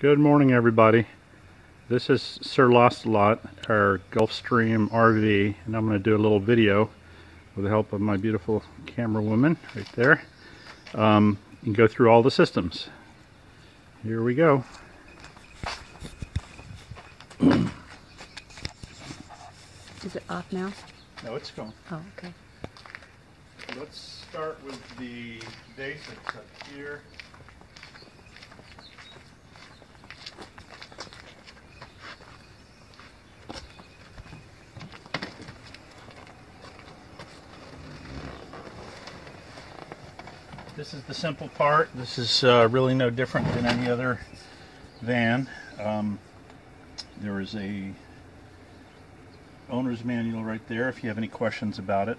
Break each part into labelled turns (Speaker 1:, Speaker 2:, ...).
Speaker 1: Good morning, everybody. This is Sir Lostalot, our Gulfstream RV, and I'm going to do a little video with the help of my beautiful camera woman right there, and go through all the systems. Here we go.
Speaker 2: Is it off now?
Speaker 1: No, it's going.
Speaker 2: Oh, okay.
Speaker 1: Let's start with the basics up here. This is the simple part. This is really no different than any other van. There is a owner's manual right there if you have any questions about it.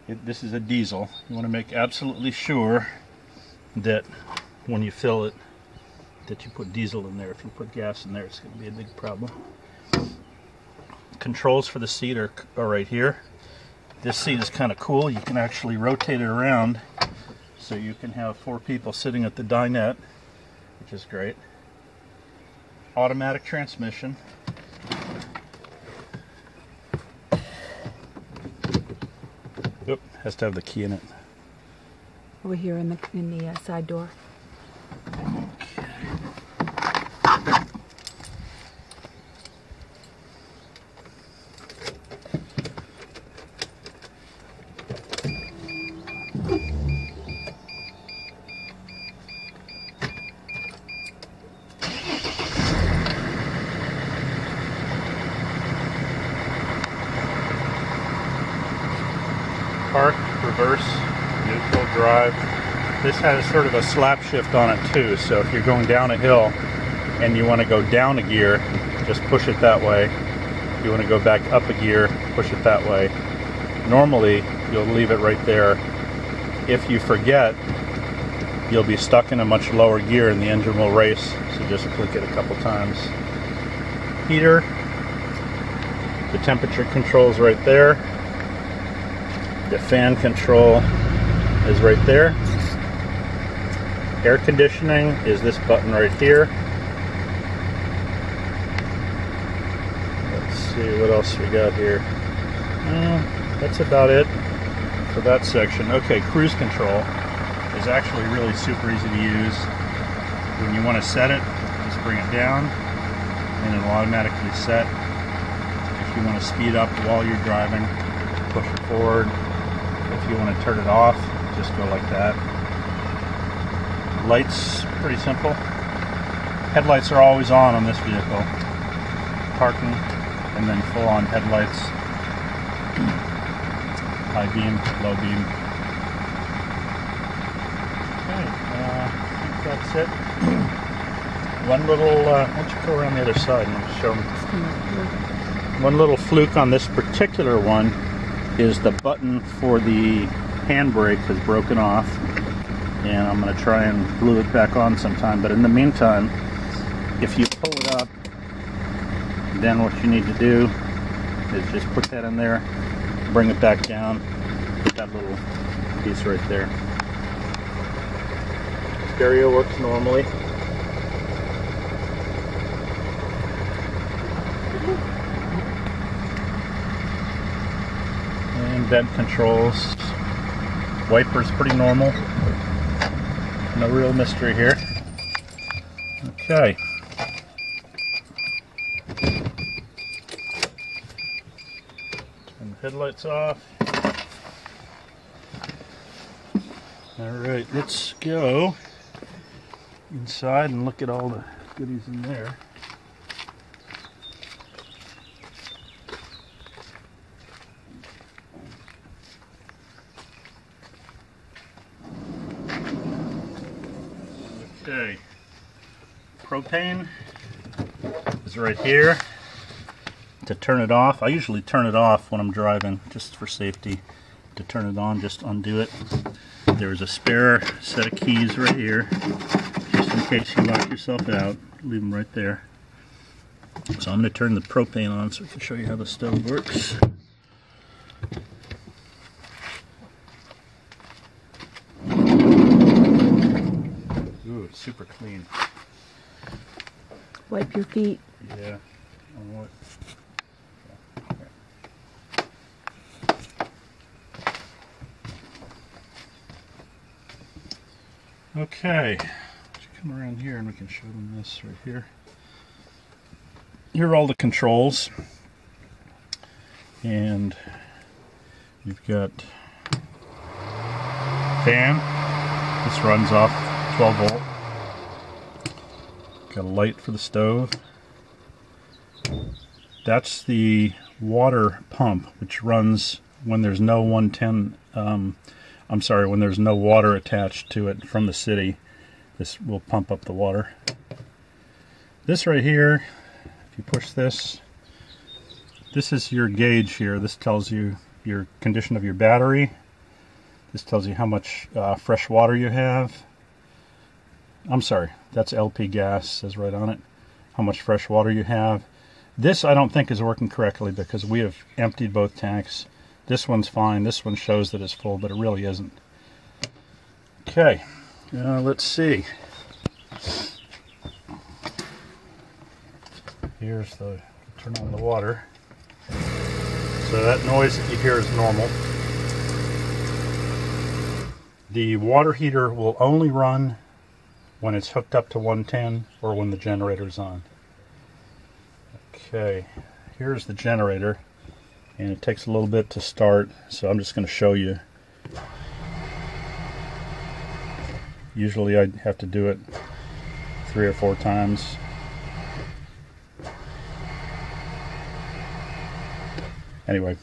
Speaker 1: This is a diesel. You want to make absolutely sure that when you fill it that you put diesel in there. If you put gas in there, it's going to be a big problem. Controls for the seat are right here. This seat is kind of cool. You can actually rotate it around so you can have 4 people sitting at the dinette, which is great. Automatic transmission. Oop, has to have the key in it.
Speaker 2: Over here in the side door.
Speaker 1: Park, reverse, neutral, drive. This has sort of a slap shift on it too, so if you're going down a hill and you want to go down a gear, just push it that way. If you want to go back up a gear, push it that way. Normally, you'll leave it right there. If you forget, you'll be stuck in a much lower gear and the engine will race, so just click it a couple times. Heater, the temperature control's right there. The fan control is right there. Air conditioning is this button right here. Let's see what else we got here. That's about it for that section. Okay, cruise control is actually really super easy to use. When you want to set it, just bring it down and it will automatically set. If you want to speed up while you're driving, push it forward. If you want to turn it off, just go like that. Lights, pretty simple. Headlights are always on this vehicle. Parking, and then full on headlights. High beam, low beam. Okay, I think that's it. One little, why don't you go around the other side and show them. One little fluke on this particular one is the button for the handbrake has broken off, and I'm going to try and glue it back on sometime. But in the meantime, if you pull it up, then what you need to do is just put that in there, bring it back down, put that little piece right there. Stereo works normally. Vent controls, wipers pretty normal, no real mystery here. Okay, turn the headlights off. Alright, let's go inside and look at all the goodies in there. Okay, propane is right here. To turn it off, I usually turn it off when I'm driving just for safety. To turn it on, just undo it. There's a spare set of keys right here, just in case you lock yourself out. Leave them right there. So I'm going to turn the propane on so I can show you how the stove works. Ooh, it's super clean.
Speaker 2: Wipe your feet.
Speaker 1: Yeah. Okay. Let's come around here and we can show them this right here. Here are all the controls. And you've got fan. This runs off 12 volt. Got a light for the stove. That's the water pump, which runs when there's no 110, when there's no water attached to it from the city. This will pump up the water. This right here, if you push this, this is your gauge here. This tells you your condition of your battery. This tells you how much fresh water you have. I'm sorry, that's LP gas, says right on it. How much fresh water you have. This I don't think is working correctly because we have emptied both tanks. This one's fine. This one shows that it's full, but it really isn't. Okay, let's see. Here's the turn on the water. So that noise that you hear is normal. The water heater will only run when it's hooked up to 110 or when the generator's on. Okay, here's the generator, and it takes a little bit to start, so I'm just going to show you. Usually I have to do it 3 or 4 times. Anyway,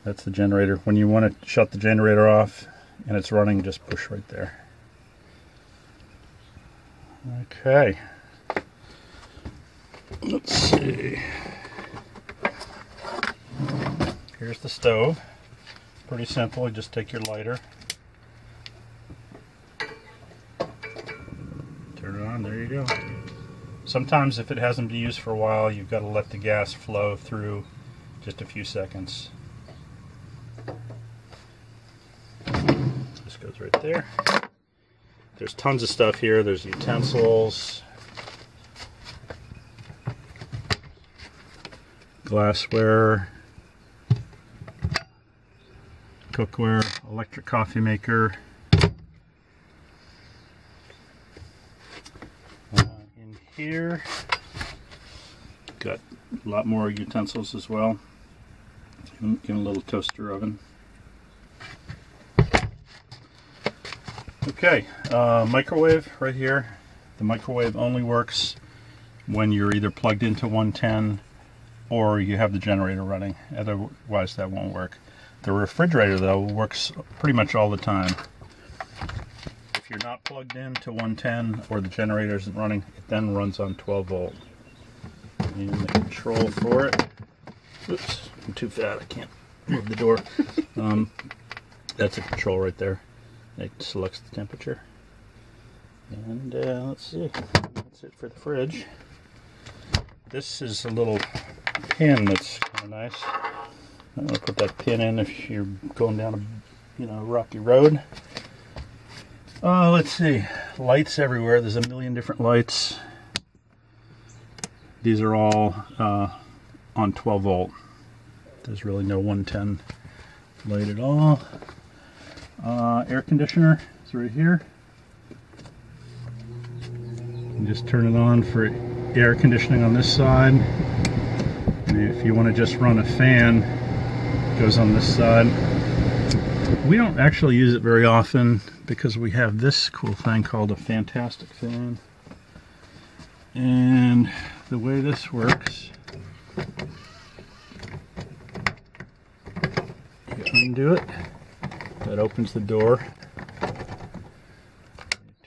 Speaker 1: that's the generator. When you want to shut the generator off and it's running, just push right there. Okay. Let's see. Here's the stove. Pretty simple. You just take your lighter, turn it on, there you go. Sometimes if it hasn't been used for a while, you've got to let the gas flow through just a few seconds. This goes right there. There's tons of stuff here. There's utensils, glassware, cookware, electric coffee maker. In here, got a lot more utensils as well. Even a little toaster oven. Okay, microwave right here. The microwave only works when you're either plugged into 110 or you have the generator running. Otherwise that won't work. The refrigerator though works pretty much all the time. If you're not plugged into 110 or the generator isn't running, it then runs on 12 volt. And the control for it, oops, I'm too fat, I can't move the door. That's a control right there. It selects the temperature. And let's see, that's it for the fridge. This is a little pin that's kind of nice. I'm going to put that pin in if you're going down a rocky road. Let's see, lights everywhere. There's a million different lights. These are all on 12 volt. There's really no 110 light at all. Air conditioner is right here. You can just turn it on for air conditioning on this side. And if you want to just run a fan, it goes on this side. We don't actually use it very often because we have this cool thing called a Fantastic Fan. And the way this works, you undo it, that opens the door, you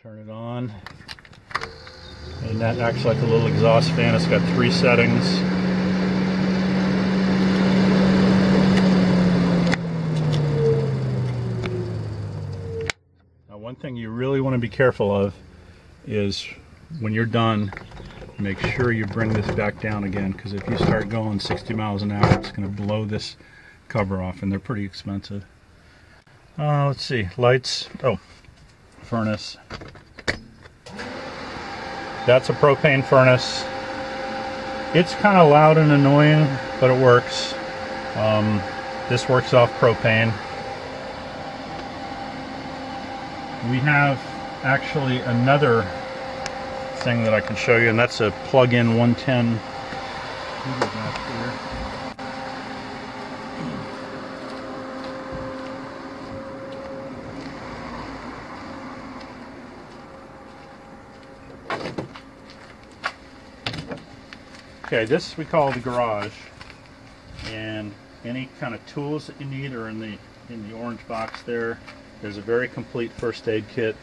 Speaker 1: turn it on, and that acts like a little exhaust fan. It's got 3 settings. Now one thing you really want to be careful of is when you're done, make sure you bring this back down again, because if you start going 60 miles an hour, it's going to blow this cover off, and they're pretty expensive. Let's see, lights. Oh, furnace. That's a propane furnace. It's kind of loud and annoying, but it works. This works off propane. We have actually another thing that I can show you, and that's a plug-in 110 heater back here. Okay, this we call the garage, and any kind of tools that you need are in the orange box there. There's a very complete first aid kit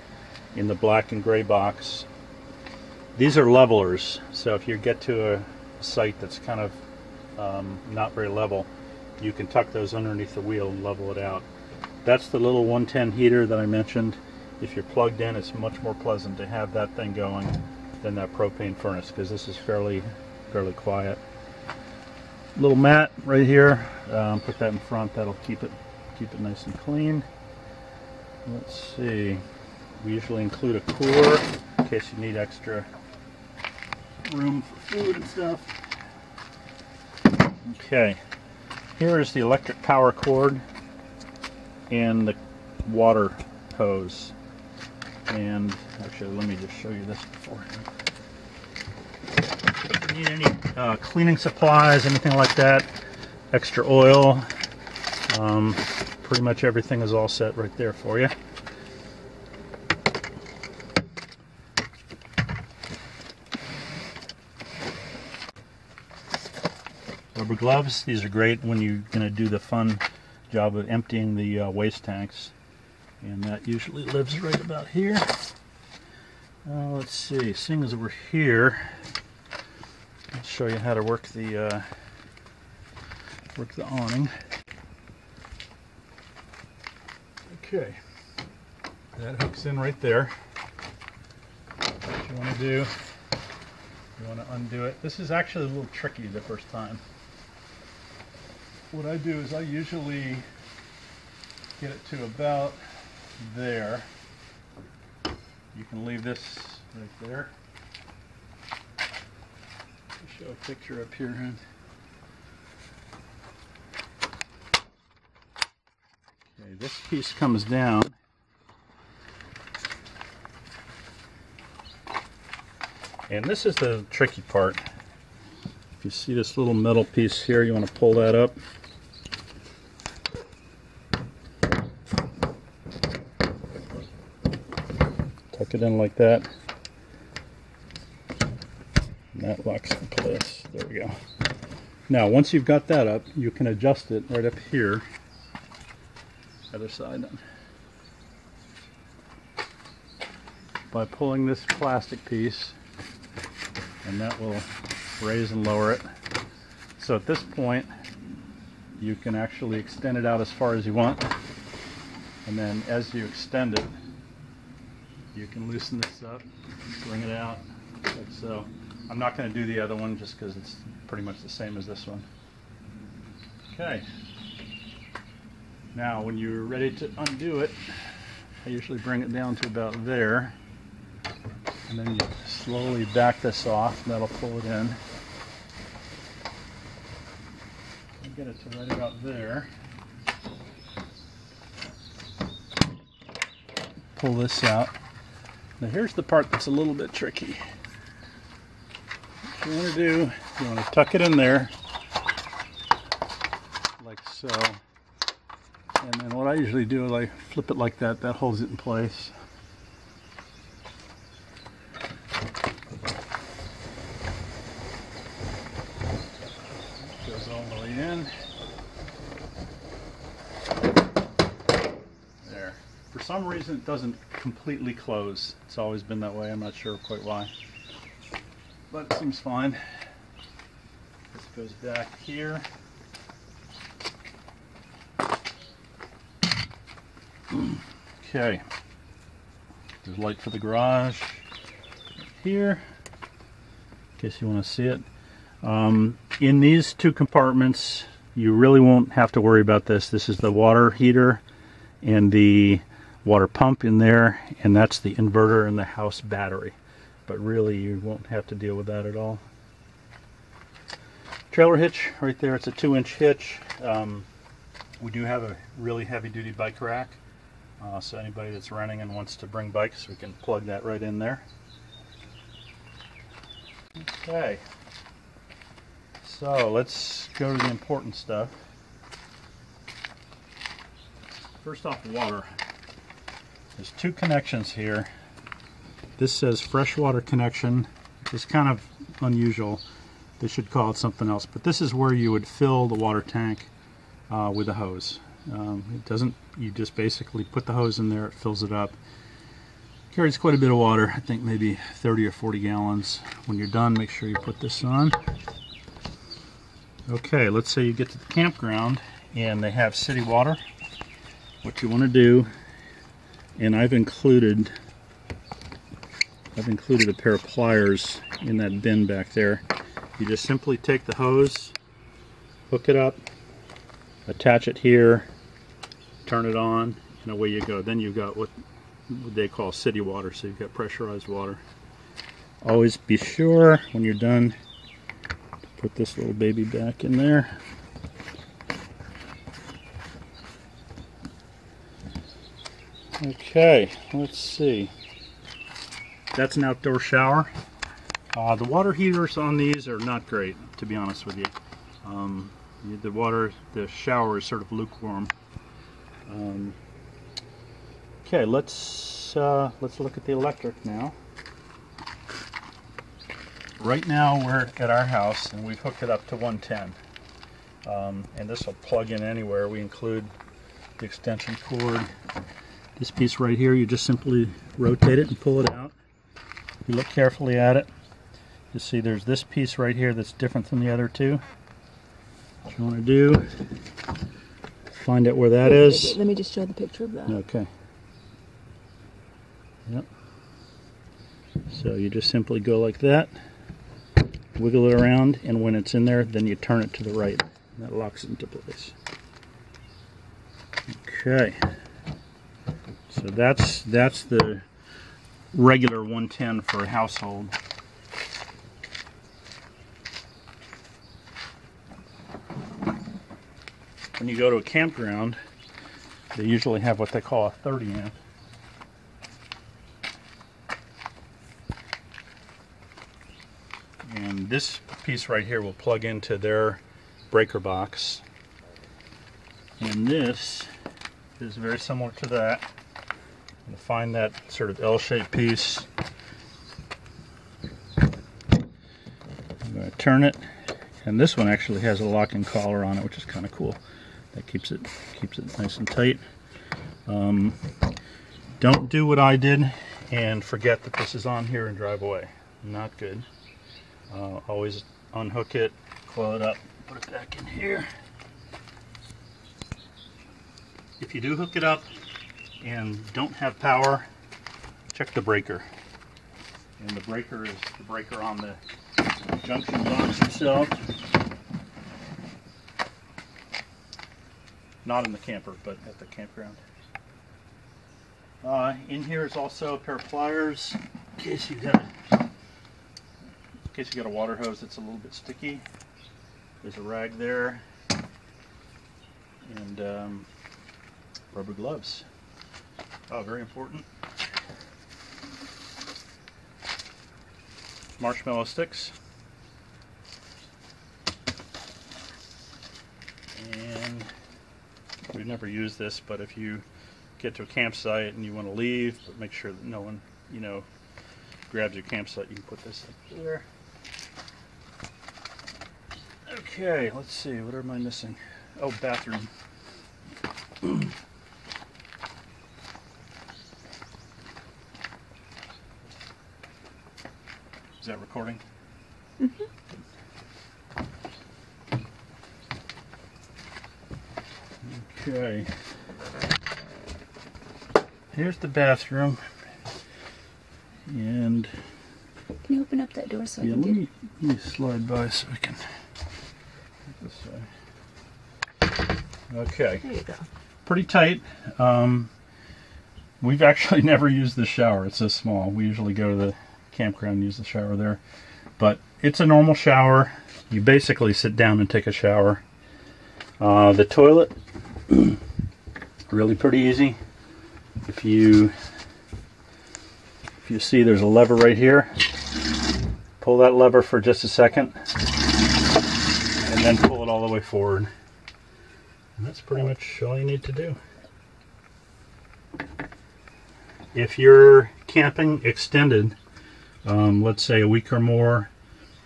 Speaker 1: in the black and gray box. These are levelers, so if you get to a site that's kind of not very level, you can tuck those underneath the wheel and level it out. That's the little 110 heater that I mentioned. If you're plugged in, it's much more pleasant to have that thing going than that propane furnace, because this is fairly quiet. Little mat right here. Put that in front. That'll keep it nice and clean. Let's see. We usually include a cooler in case you need extra room for food and stuff. Okay. Here is the electric power cord and the water hose. And actually, let me just show you this beforehand. If you need any cleaning supplies, anything like that, extra oil, pretty much everything is all set right there for you. Rubber gloves, these are great when you're going to do the fun job of emptying the waste tanks, and that usually lives right about here. Let's see, seeing as we're here, I'll show you how to work the awning. Okay, that hooks in right there. What you want to do, you want to undo it. This is actually a little tricky the first time. What I do is I usually get it to about there. You can leave this right there. Show a picture up here. Okay, this piece comes down. And this is the tricky part. If you see this little metal piece here, you want to pull that up. Tuck it in like that. That locks in place. There we go. Now, once you've got that up, you can adjust it right up here. Other side then. By pulling this plastic piece, and that will raise and lower it. So at this point, you can actually extend it out as far as you want. And then as you extend it, you can loosen this up, bring it out, like so. I'm not going to do the other one just because it's pretty much the same as this one. Okay. Now when you're ready to undo it, I usually bring it down to about there. And then you slowly back this off, and that'll pull it in. Get it to right about there. Pull this out. Now here's the part that's a little bit tricky. What you want to do, you want to tuck it in there, like so. And then what I usually do is I flip it like that. That holds it in place. Goes all the way in. There. For some reason it doesn't completely close. It's always been that way. I'm not sure quite why. But it seems fine. This goes back here. Okay. There's light for the garage here, in case you want to see it. In these two compartments, you really won't have to worry about this. This is the water heater and the water pump in there, and that's the inverter and the house battery. But really, you won't have to deal with that at all. trailer hitch right there. It's a 2-inch hitch. We do have a really heavy-duty bike rack, so anybody that's renting and wants to bring bikes, we can plug that right in there. Okay, so let's go to the important stuff. First off, water. There's 2 connections here. This says freshwater connection, which is kind of unusual. They should call it something else, but this is where you would fill the water tank with a hose. It doesn't, you just basically put the hose in there, it fills it up. Carries quite a bit of water, I think maybe 30 or 40 gallons. When you're done, make sure you put this on. Okay, let's say you get to the campground and they have city water. What you want to do, and I've included a pair of pliers in that bin back there. You just simply take the hose, hook it up, attach it here, turn it on, and away you go. Then you've got what they call city water, so you've got pressurized water. Always be sure when you're done to put this little baby back in there. Okay, let's see. That's an outdoor shower. The water heaters on these are not great, to be honest with you. The shower is sort of lukewarm. Okay, let's look at the electric now. Right now we're at our house and we've hooked it up to 110. And this will plug in anywhere. We include the extension cord. This piece right here, you just simply rotate it and pull it out. If you look carefully at it, you see there's this piece right here that's different than the other two. What you want to do, find out where that is.
Speaker 2: Let me just show the picture of that.
Speaker 1: Okay. Yep. So you just simply go like that, wiggle it around, and when it's in there, then you turn it to the right. And that locks it into place. Okay. So that's the regular 110 for a household. When you go to a campground, they usually have what they call a 30 amp. And this piece right here will plug into their breaker box. And this is very similar to that. You'll find that sort of L-shaped piece. I'm going to turn it, and this one actually has a locking collar on it, which is kind of cool. That keeps it nice and tight. Don't do what I did and forget that this is on here and drive away. Not good. Always unhook it, coil it up, put it back in here. If you do hook it up and don't have power, check the breaker. And the breaker is the breaker on the junction box itself. Not in the camper, but at the campground. In here is also a pair of pliers in case you got a water hose that's a little bit sticky. There's a rag there, and rubber gloves. Oh, very important. Marshmallow sticks. And we've never used this, but if you get to a campsite and you want to leave, but make sure that no one, grabs your campsite, you can put this up there. Okay, let's see, what am I missing? Oh, bathroom. Is that recording?
Speaker 2: Mm-hmm.
Speaker 1: Okay. Here's the bathroom. And
Speaker 2: can you open up that door so I
Speaker 1: yeah,
Speaker 2: can
Speaker 1: let me slide by so I can get this way. Okay.
Speaker 2: There you go.
Speaker 1: Pretty tight. We've actually never used the shower. It's so small. We usually go to the campground and use the shower there. But it's a normal shower. You basically sit down and take a shower. The toilet, really pretty easy. If you see, there's a lever right here. Pull that lever for just a second, and then pull it all the way forward. And that's pretty much all you need to do. If you're camping extended, let's say a week or more,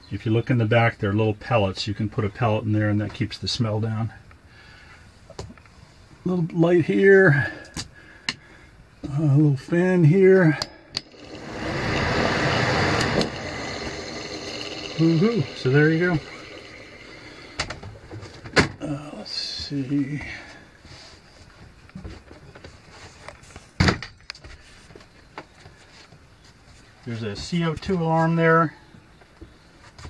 Speaker 1: if you look in the back, there are little pellets. You can put a pellet in there and that keeps the smell down. A little light here, a little fan here. Woohoo! So there you go. Let's see. There's a CO2 alarm there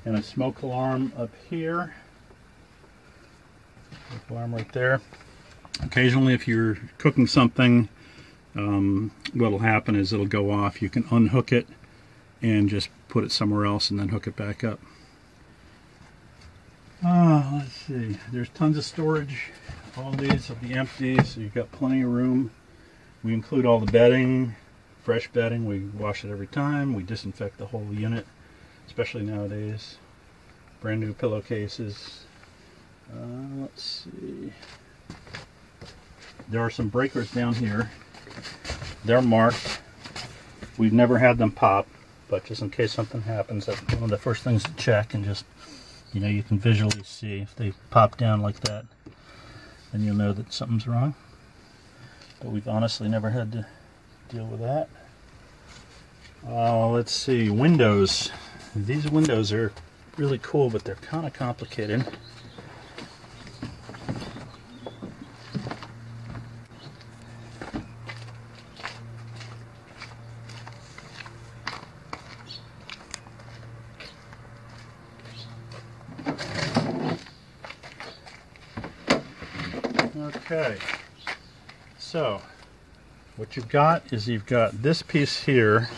Speaker 1: and a smoke alarm up here. Smoke alarm right there. Occasionally, if you're cooking something, what'll happen is it'll go off. You can unhook it and just put it somewhere else and then hook it back up. Let's see. There's tons of storage. All these will be empty, so you've got plenty of room. We include all the bedding, fresh bedding. We wash it every time. We disinfect the whole unit, especially nowadays. Brand new pillowcases. Let's see. There are some breakers down here. They're marked. We've never had them pop, but just in case something happens, that's one of the first things to check. And just, you know, you can visually see if they pop down like that, then you'll know that something's wrong. But we've honestly never had to deal with that. Let's see, windows. These windows are really cool, but they're kind of complicated. Okay, so what you've got is you've got this piece here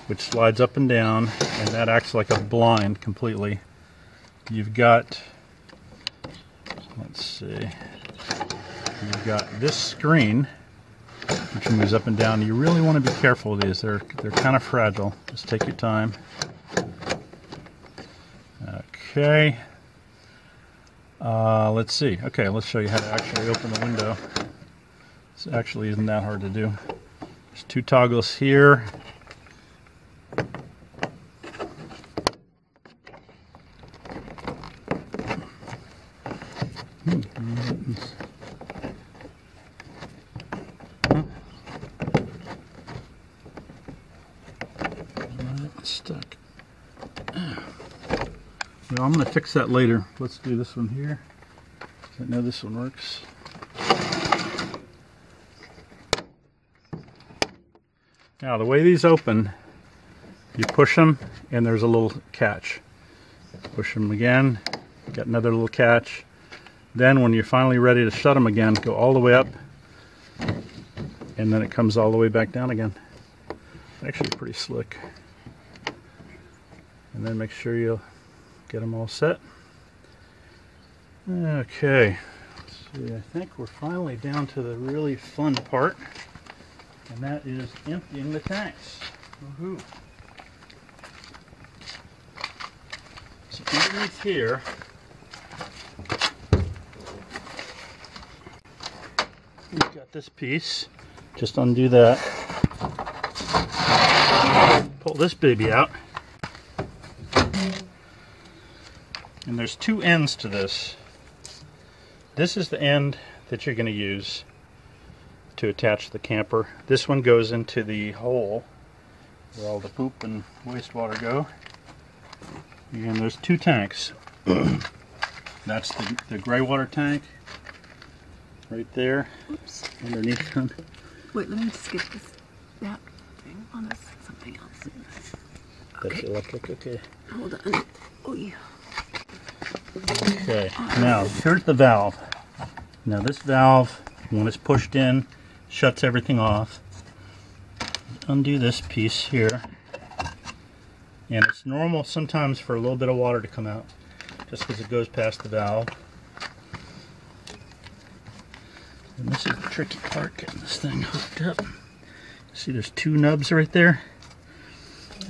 Speaker 1: which slides up and down, and that acts like a blind completely. You've got, let's see, you've got this screen which moves up and down. You really want to be careful with these. They're kind of fragile. Just take your time. Okay. Let's see. Okay, let's show you how to actually open the window. This actually isn't that hard to do. There's two toggles here. It's stuck. Well, I'm going to fix that later. Let's do this one here. I know this one works. Now, the way these open, you push them and there's a little catch. Push them again, got another little catch. Then when you're finally ready to shut them again, go all the way up and then it comes all the way back down again. Actually pretty slick. And then make sure you get them all set. Okay, let's see, I think we're finally down to the really fun part, and that is emptying the tanks. Woohoo! So underneath here, we've got this piece. Just undo that. Pull this baby out. And there's two ends to this. This is the end that you're going to use to attach the camper. This one goes into the hole where all the poop and wastewater go. And there's two tanks. That's the gray water tank right there.
Speaker 2: Oops.
Speaker 1: Underneath them.
Speaker 2: Wait, let me just get that thing on this something else.
Speaker 1: That's
Speaker 2: Okay.
Speaker 1: electric, okay.
Speaker 2: Hold on. Oh yeah.
Speaker 1: Okay, now here's the valve. Now this valve, when it's pushed in, shuts everything off. Undo this piece here. And it's normal sometimes for a little bit of water to come out, just because it goes past the valve. And this is the tricky part, getting this thing hooked up. See, there's two nubs right there.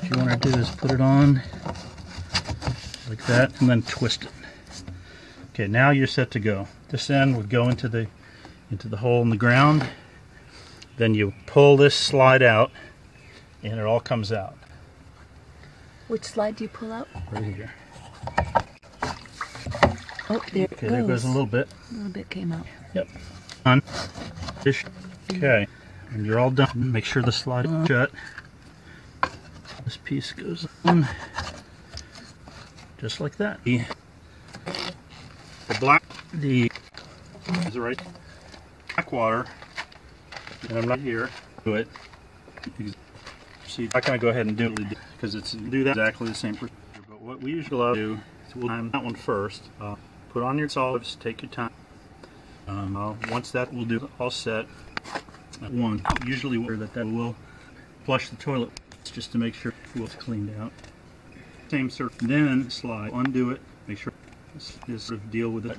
Speaker 1: What you want to do is put it on like that and then twist it. Okay, now you're set to go. This end would go into the hole in the ground. Then you pull this slide out and it all comes out.
Speaker 2: Which slide do you pull out?
Speaker 1: Right here.
Speaker 2: Oh, there it goes.
Speaker 1: Okay, there goes a little bit.
Speaker 2: A little bit came out.
Speaker 1: Yep. On. Okay. When you're all done, make sure the slide is shut. This piece goes on. Just like that. The black is right black water. And I'm not here. Do it. See, I'm not going to go ahead and do it because it's do that exactly the same procedure. But what we usually do is we'll time that one first. Put on your solids, take your time. Once that will do all set, one usually that will flush the toilet just to make sure it's cleaned out. Same sort of, then slide, undo it, make sure this sort of deal with it.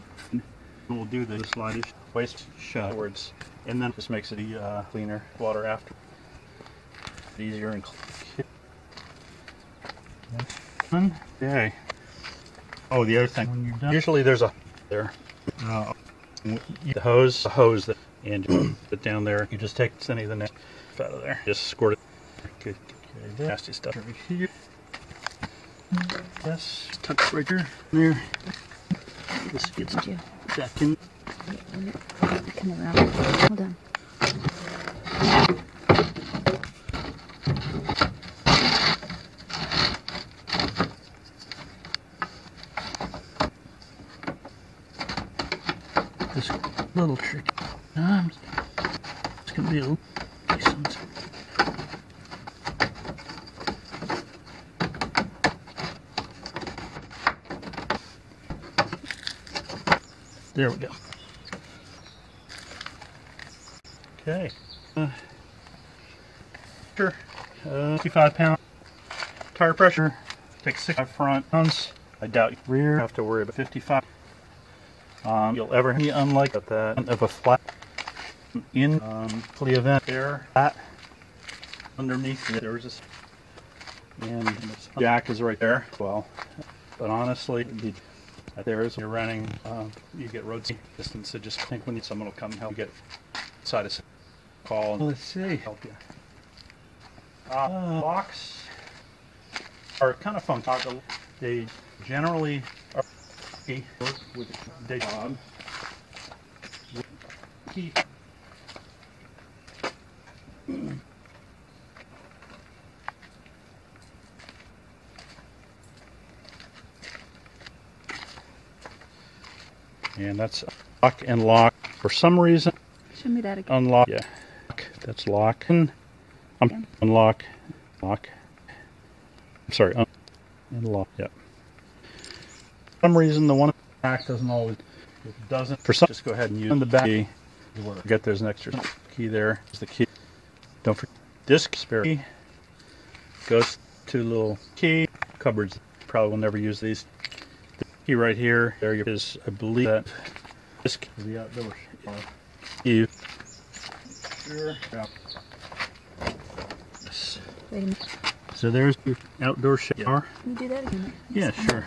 Speaker 1: We'll do the slide is waste shut words, and then just makes it cleaner water after. Easier and clean. Okay. Oh, the other thing, when you're done, usually there's a there. The hose that, and you put it down there. You just take any of the nasty out of there. Just squirt it. Good. Okay, nasty stuff over here. Yes, tuck it right here. There. This gets back in.
Speaker 2: Come around. Hold on.
Speaker 1: This little tricky. It's gonna be a little decent. There we go. Okay. Sure. 55-pound tire pressure. Take 6 front pounds. I doubt rear. Have to worry about 55. You'll ever be unlike that of a flat in the event there flat underneath it. There's this, and the jack is right there. Well, but honestly, there is you're running. You get road distance. So just think when someone will come help you get side of call. Let's see. Help you. Locks are kind of funky. They generally are with the job. And that's lock and lock. For some reason,
Speaker 2: show me that again.
Speaker 1: Unlock. Yeah, that's lock. Unlock. Lock. I'm sorry. Unlock. Yep. For some reason, the one in the back doesn't always. It doesn't. For some, just go ahead and use the back key. Forget there's an extra key there. There's the key. Don't forget disc spare key. Goes to little key cupboards. Probably will never use these. The key right here. There is, I believe, that disc is the outdoor key. Sure. Yes.
Speaker 2: Wait a minute.
Speaker 1: So there's your outdoor shower.
Speaker 2: Can you do that again?
Speaker 1: Yeah, sure.